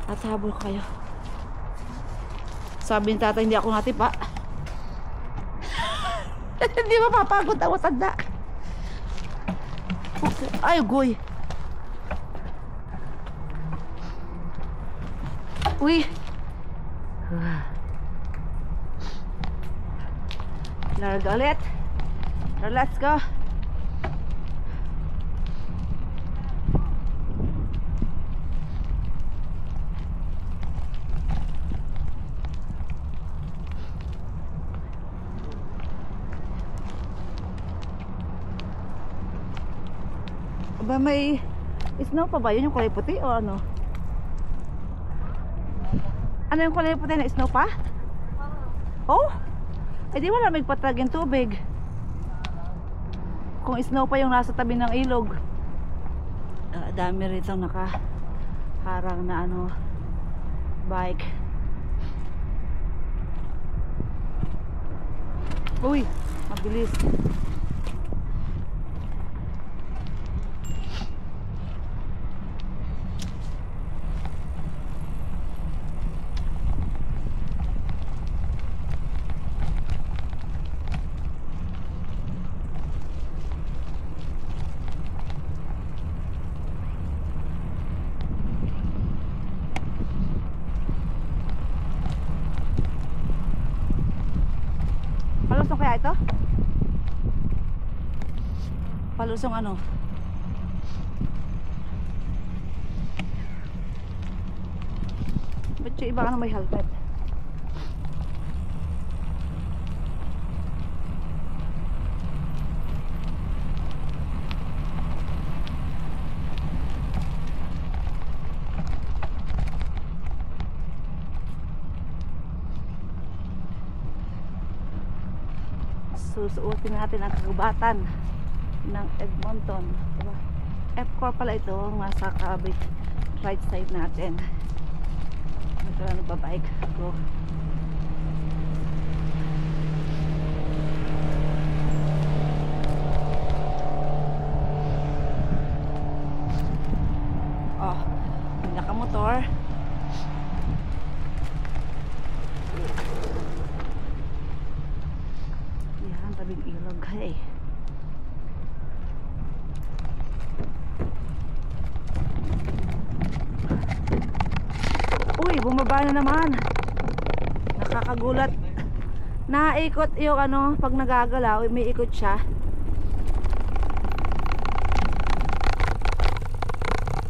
At habol kayo. Sabi ni tatay, hindi ako natipa. Hindi mapapagod ang matanda. Okay. Ay, goy. Uy. Larga ulit. Let's go. Ba may snow pa ba yun, yung kulay puti o ano? Ano yung kulay puti na snow pa? Oh? Eh di wala magpatrag yung tubig. Kung snow pa yung nasa tabi ng ilog. Dami rito nakaharang na ano, bike. Uy, mabilis. Palusong kaya ito? Palusong ano? Ba't yung iba ano may helmet? Susuotin natin ang kagubatan ng Edmonton, diba? F4 pala ito, nasa kabit right side natin. Nagbabike go. Oh, may nakamotor. Tabing ilog, hey. Uy, bumaba na naman. Nakakagulat. Naikot yung ano, pag nagagalaw, may ikot siya.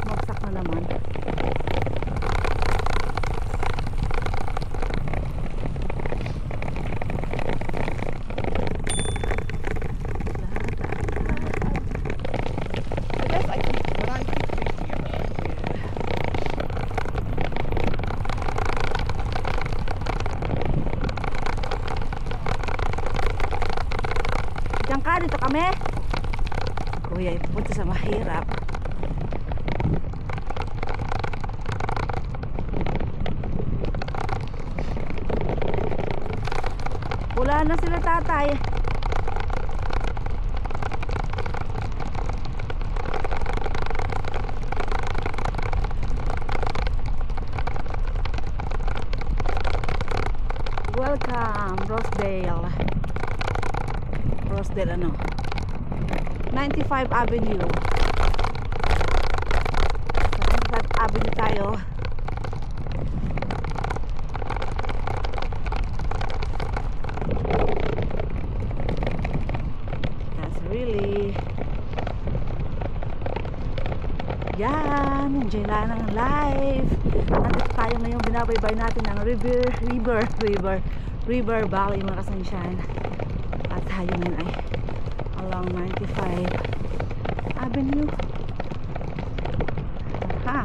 Magsak na naman. Dito kami. Kuya, ipupunta sa mahirap. Wala na sila tatay. Welcome, Rosedale. Rosedale ano? 95 Avenue. Sa 95 Avenue tayo. That's really. Yan, enjoy lang ng life. Nandito tayo ngayon, binabaybay natin ang River Valley, mga kasansyan. At tayo ngayon ay along 95 Avenue. Aha.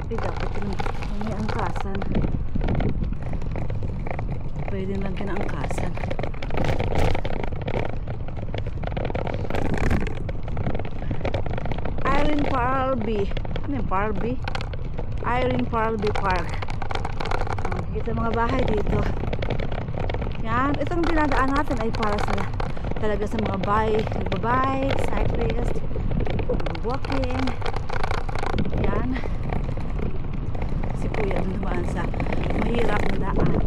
Ay, dapat may angkasan. Pwede lang kinaangkasan. Irene Parlby. Ano yung Parlby? Irene Parlby Park. Ito mga bahay dito. Yan, itong dinadaan natin ay para sa talaga sa mga nagbabike, cyclist, walking. Yan. Si kuya dun dumaan sa mahirap na daan.